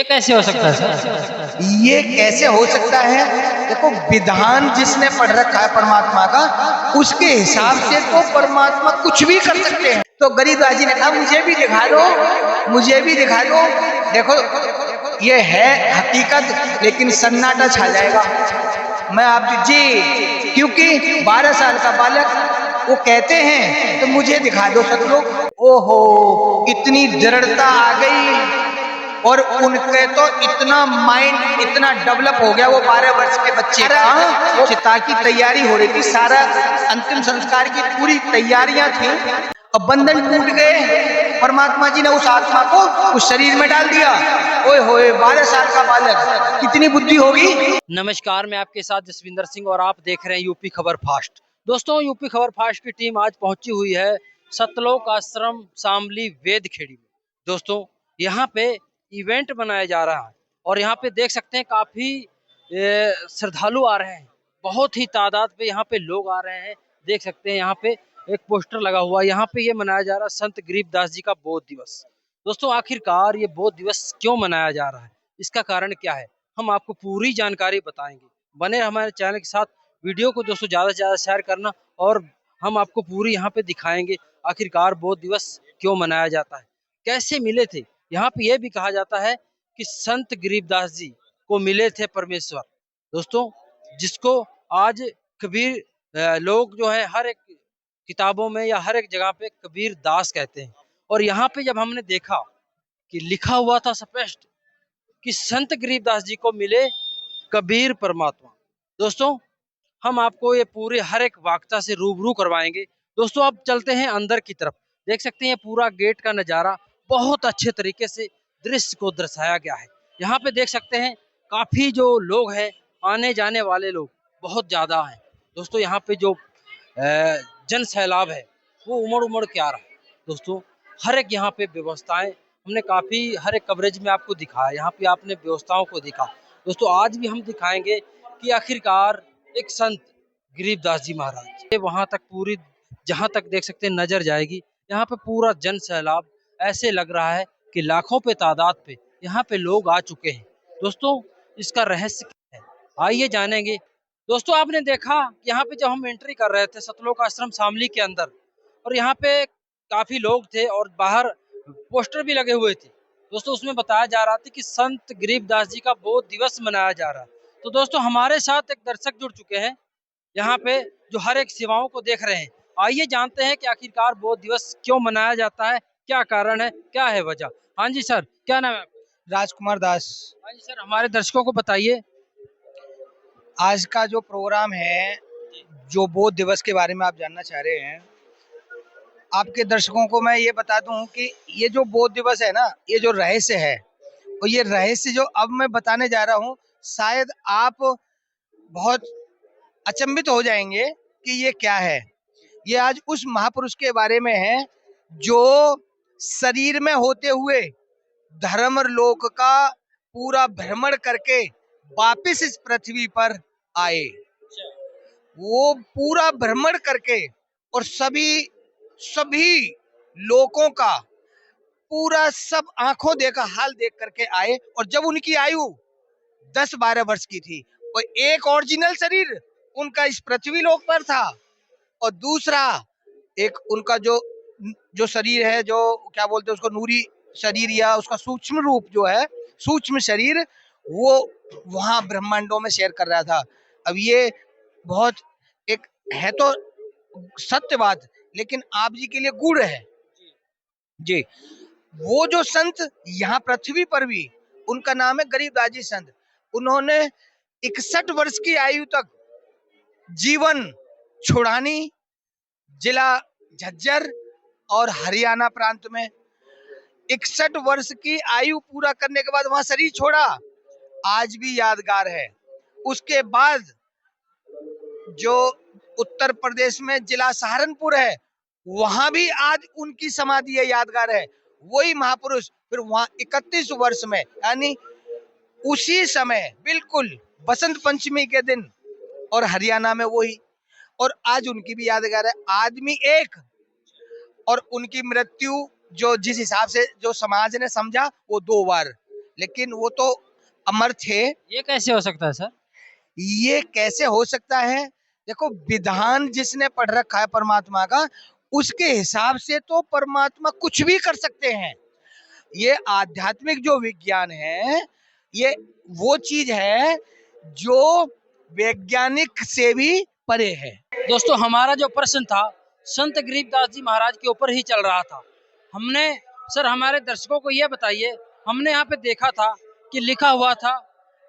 कैसे हो सकता है सर? ये कैसे हो सकता है? देखो, विधान जिसने पढ़ रखा है परमात्मा का, उसके हिसाब से तो परमात्मा कुछ भी कर सकते हैं। तो गरीबदास जी ने कहा मुझे भी दिखा दो, मुझे भी दिखा दो। देखो, ये है हकीकत, लेकिन सन्नाटा छा जाएगा। मैं आप जी, क्योंकि 12 साल का बालक वो कहते हैं तो मुझे दिखा दो सतलोक। ओहो, इतनी दृढ़ता आ गई, और उनके तो इतना माइंड इतना डेवलप हो गया। वो 12 वर्ष के बच्चे का वो चिता की तैयारी हो रही थी, सारा अंतिम संस्कार की पूरी तैयारियां थी, अब बंधन टूट गए। परमात्मा जी ने उस आत्मा को उस शरीर में डाल दिया। ओए होए, 12 साल का बालक, कितनी बुद्धि होगी। नमस्कार, मैं आपके साथ जसविंदर सिंह और आप देख रहे हैं यूपी खबर फास्ट। दोस्तों, यूपी खबर फास्ट की टीम आज पहुंची हुई है सतलोक आश्रम शामली वेदखेड़ी में। दोस्तों, यहाँ पे इवेंट मनाया जा रहा है और यहाँ पे देख सकते हैं काफी श्रद्धालु आ रहे हैं। बहुत ही तादाद पे यहाँ पे लोग आ रहे हैं। देख सकते हैं यहाँ पे एक पोस्टर लगा हुआ है। यहाँ पे ये मनाया जा रहा है संत गरीबदास जी का बोध दिवस। दोस्तों, आखिरकार ये बोध दिवस क्यों मनाया जा रहा है, इसका कारण क्या है, हम आपको पूरी जानकारी बताएंगे। बने हमारे चैनल के साथ। वीडियो को दोस्तों ज़्यादा से ज़्यादा शेयर करना और हम आपको पूरी यहाँ पे दिखाएंगे आखिरकार बोध दिवस क्यों मनाया जाता है, कैसे मिले थे। यहाँ पे यह भी कहा जाता है कि संत गरीबदास जी को मिले थे परमेश्वर। दोस्तों, जिसको आज कबीर लोग जो है हर एक किताबों में या हर एक जगह पे कबीर दास कहते हैं। और यहाँ पे जब हमने देखा कि लिखा हुआ था स्पष्ट कि संत गरीबदास जी को मिले कबीर परमात्मा। दोस्तों, हम आपको ये पूरे हर एक वाक्यता से रूबरू करवाएंगे। दोस्तों, अब चलते हैं अंदर की तरफ। देख सकते हैं पूरा गेट का नज़ारा बहुत अच्छे तरीके से दृश्य को दर्शाया गया है। यहाँ पे देख सकते हैं काफ़ी जो लोग हैं, आने जाने वाले लोग बहुत ज़्यादा हैं। दोस्तों, यहाँ पे जो जन सैलाब है वो उमड़ उमड़ के आ रहा है। दोस्तों, हर एक यहाँ पे व्यवस्थाएं हमने काफ़ी हर एक कवरेज में आपको दिखाया। यहाँ पे आपने व्यवस्थाओं को देखा। दोस्तों, आज भी हम दिखाएंगे कि आखिरकार एक संत गरीबदास जी महाराज वहां तक पूरी जहां तक देख सकते हैं नजर जाएगी। यहाँ पे पूरा जन सैलाब ऐसे लग रहा है कि लाखों पे तादाद पे यहाँ पे लोग आ चुके हैं। दोस्तों, इसका रहस्य क्या है, आइए जानेंगे। दोस्तों, आपने देखा कि यहाँ पे जब हम एंट्री कर रहे थे सतलोक आश्रम शामली के अंदर, और यहाँ पे काफी लोग थे और बाहर पोस्टर भी लगे हुए थे। दोस्तों, उसमें बताया जा रहा था कि संत गरीबदास जी का बोध दिवस मनाया जा रहा है। तो दोस्तों, हमारे साथ एक दर्शक जुड़ चुके हैं यहाँ पे जो हर एक सेवाओं को देख रहे हैं। आइए जानते हैं कि आखिरकार बोध दिवस क्यों मनाया जाता है, क्या कारण है, क्या है वजह। हाँ जी सर, क्या नाम है आपका? राजकुमार दास। हाँ जी सर, हमारे दर्शकों को बताइए। आज का जो प्रोग्राम है, जो बोध दिवस के बारे में आप जानना चाह रहे हैं, आपके दर्शकों को मैं ये बता दूं कि ये जो बोध दिवस है ना, ये जो रहस्य है, और ये रहस्य जो अब मैं बताने जा रहा हूँ, शायद आप बहुत अचंभित हो जाएंगे कि ये क्या है। ये आज उस महापुरुष के बारे में है जो शरीर में होते हुए धर्म लोक का पूरा भ्रमण करके वापिस इस पृथ्वी पर आए। वो पूरा भ्रमण करके और सभी सभी लोगों का पूरा सब आंखों देखा हाल देख करके आए। और जब उनकी आयु 10-12 वर्ष की थी, और एक ओरिजिनल शरीर उनका इस पृथ्वी लोक पर था, और दूसरा एक उनका जो जो शरीर है, जो क्या बोलते हैं उसको, नूरी शरीर या उसका सूक्ष्म रूप जो है, सूक्ष्म शरीर, वो वहां ब्रह्मांडों में शेयर कर रहा था। अब ये बहुत एक है तो सत्य बात, लेकिन आप जी के लिए गूढ़ है जी। वो जो संत यहाँ पृथ्वी पर भी, उनका नाम है गरीबदास जी संत। उन्होंने 61 वर्ष की आयु तक जीवन छुड़ानी, जिला झज्जर और हरियाणा प्रांत में 61 वर्ष की आयु पूरा करने के बाद वहां शरीर छोड़ा। आज भी यादगार है। उसके बाद जो उत्तर प्रदेश में जिला सहारनपुर है, वहां भी आज उनकी समाधि है, यादगार है। वही महापुरुष फिर वहां 31 वर्ष में, यानी उसी समय बिल्कुल बसंत पंचमी के दिन, और हरियाणा में वही, और आज उनकी भी यादगार है। आदमी एक, और उनकी मृत्यु जो जिस हिसाब से जो समाज ने समझा, वो 2 बार। लेकिन वो तो अमर थे। ये कैसे हो सकता है सर? ये कैसे हो सकता है? देखो, विधान जिसने पढ़ रखा है परमात्मा का, उसके हिसाब से तो परमात्मा कुछ भी कर सकते हैं। ये आध्यात्मिक जो विज्ञान है, ये वो चीज है जो वैज्ञानिक से भी परे है। दोस्तों, हमारा जो प्रश्न था संत गरीबदास जी महाराज के ऊपर ही चल रहा था। हमने सर, हमारे दर्शकों को यह बताइए, हमने यहाँ पे देखा था कि लिखा हुआ था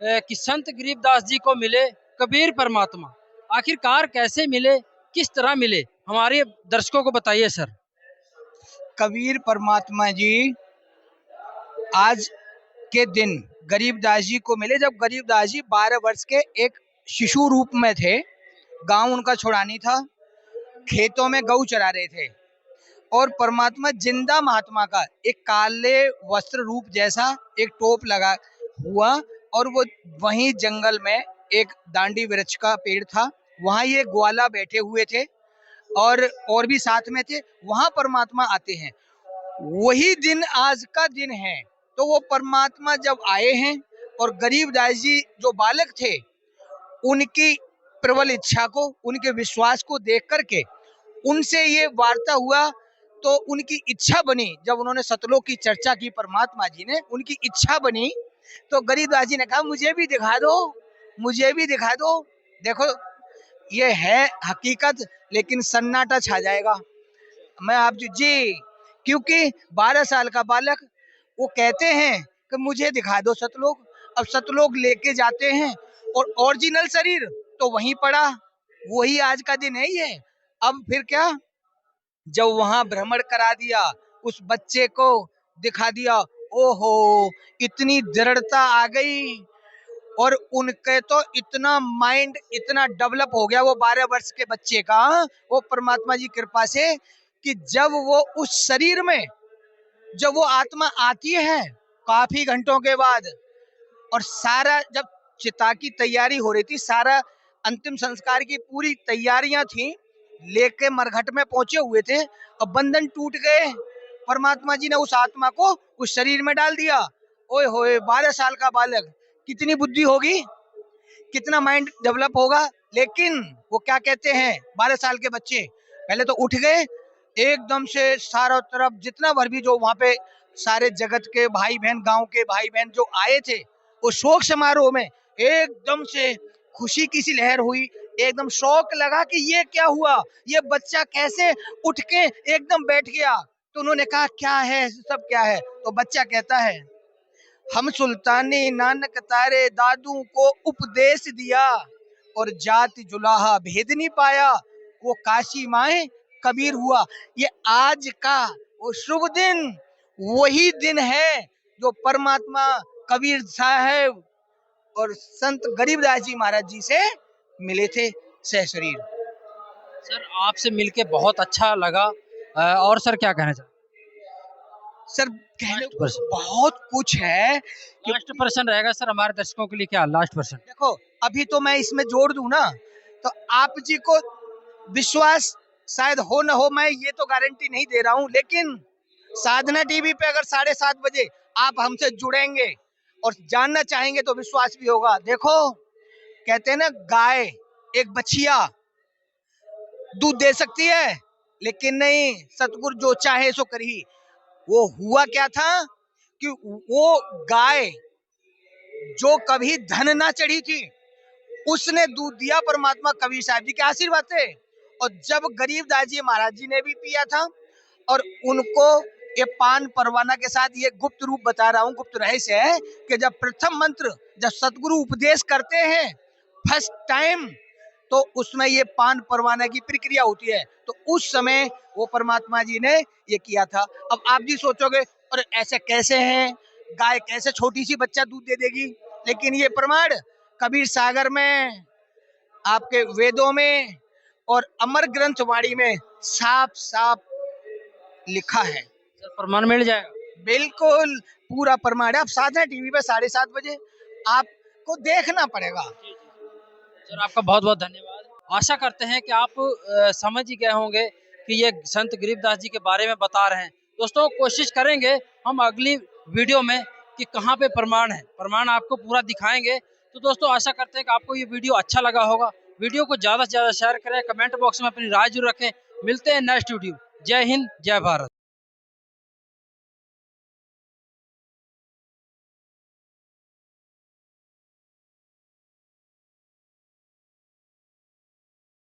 कि संत गरीबदास जी को मिले कबीर परमात्मा। आखिरकार कैसे मिले, किस तरह मिले, हमारे दर्शकों को बताइए सर। कबीर परमात्मा जी आज के दिन गरीबदास जी को मिले, जब गरीबदास जी 12 वर्ष के एक शिशु रूप में थे। गांव उनका छुड़ानी था, खेतों में गऊ चरा रहे थे, और परमात्मा जिंदा महात्मा का एक काले वस्त्र रूप जैसा एक टोप लगा हुआ, और वो वहीं जंगल में एक दांडी वृक्ष का पेड़ था, वहां ये ग्वाला बैठे हुए थे, और भी साथ में थे। वहां परमात्मा आते हैं। वही दिन आज का दिन है। तो वो परमात्मा जब आए हैं, और गरीबदास जी जो बालक थे, उनकी प्रबल इच्छा को, उनके विश्वास को देख करके उनसे ये वार्ता हुआ, तो उनकी इच्छा बनी। जब उन्होंने सतलोक की चर्चा की परमात्मा जी ने, उनकी इच्छा बनी, तो गरीबदास जी ने कहा मुझे भी दिखा दो, मुझे भी दिखा दो। देखो, ये है हकीकत, लेकिन सन्नाटा छा जाएगा। मैं आप जी, क्योंकि 12 साल का बालक, वो कहते हैं कि मुझे दिखा दो सतलोक। अब सतलोक लेके जाते हैं, और ओरिजिनल शरीर तो वहीं पड़ा। वही आज का दिन है ये। अब फिर क्या, जब वहां भ्रमण करा दिया, उस बच्चे को दिखा दिया, ओहो, इतनी दृढ़ता आ गई, और उनके तो इतना माइंड इतना डेवलप हो गया वो 12 वर्ष के बच्चे का, वो परमात्मा जी कृपा से, कि जब वो उस शरीर में, जब वो आत्मा आती है काफी घंटों के बाद, और सारा जब चिता की तैयारी हो रही थी, सारा अंतिम संस्कार की पूरी तैयारियां थी, लेके मरघट में पहुंचे हुए थे, और बंधन टूट गए। परमात्मा जी ने उस आत्मा को उस शरीर में डाल दिया। ओए होए, 12 साल का बालक, कितनी बुद्धि होगी, कितना माइंड डेवलप होगा। लेकिन वो क्या कहते हैं, 12 साल के बच्चे पहले तो उठ गए एकदम से, सारों तरफ जितना भर भी जो वहां पे सारे जगत के भाई बहन, गांव के भाई बहन जो आए थे, वो शोक समारोह में एकदम से खुशी की सी लहर हुई। एकदम शौक लगा कि ये क्या हुआ, ये बच्चा कैसे उठ के एकदम बैठ गया। तो उन्होंने कहा क्या है, सब क्या है? तो बच्चा कहता है, हम सुल्तानी नानक तारे दादू को उपदेश दिया, और जाति जुलाहा भेद नहीं पाया, वो काशी माए कबीर हुआ। ये आज का वो शुभ दिन, वही दिन है जो परमात्मा कबीर साहब और संत गरीबदास जी महाराज जी से मिले थे सह शरीर। सर, आपसे मिलके बहुत अच्छा लगा। और सर क्या कहना चाहते? सर, कहने लास्ट को पर्सन, बहुत कुछ है कि लास्ट पर्सन रहेगा सर हमारे दर्शकों के लिए, क्या लास्ट पर्सन? देखो, अभी तो मैं इसमें जोड़ दूं ना, तो आप जी को विश्वास शायद हो ना हो, मैं ये तो गारंटी नहीं दे रहा हूं, लेकिन साधना टीवी पे अगर 7:30 बजे आप हमसे जुड़ेंगे और जानना चाहेंगे, तो विश्वास भी होगा। देखो, कहते हैं ना, गाय एक बछिया दूध दे सकती है, लेकिन नहीं, सतगुरु जो चाहे सो करी। वो हुआ क्या था कि वो गाय जो कभी धन ना चढ़ी थी, उसने दूध दिया परमात्मा कबीर साहब जी के आशीर्वाद से। और जब गरीबदास जी महाराज जी ने भी पिया था, और उनको ये पान परवाना के साथ, ये गुप्त रूप बता रहा हूँ, गुप्त रहस्य है, कि जब प्रथम मंत्र जब सतगुरु उपदेश करते हैं फर्स्ट टाइम, तो उसमें ये पान परवाना की प्रक्रिया होती है। तो उस समय वो परमात्मा जी ने ये किया था। अब आप भी सोचोगे, और ऐसे कैसे हैं, गाय कैसे छोटी सी बच्चा दूध दे देगी? लेकिन ये प्रमाण कबीर सागर में, आपके वेदों में, और अमर ग्रंथ वाणी में साफ साफ लिखा है। सर, प्रमाण मिल जाएगा? बिल्कुल पूरा प्रमाण है। आप साधना टीवी पे 7:30 बजे आपको देखना पड़ेगा। सर, आपका बहुत बहुत धन्यवाद। आशा करते हैं कि आप समझ ही गए होंगे कि ये संत गरीबदास जी के बारे में बता रहे हैं। दोस्तों, कोशिश करेंगे हम अगली वीडियो में कि कहाँ पे प्रमाण है, प्रमाण आपको पूरा दिखाएंगे। तो दोस्तों आशा करते हैं कि आपको ये वीडियो अच्छा लगा होगा। वीडियो को ज़्यादा से ज़्यादा शेयर करें, कमेंट बॉक्स में अपनी राय जरूर रखें। मिलते हैं नेक्स्ट वीडियो। जय हिंद, जय भारत।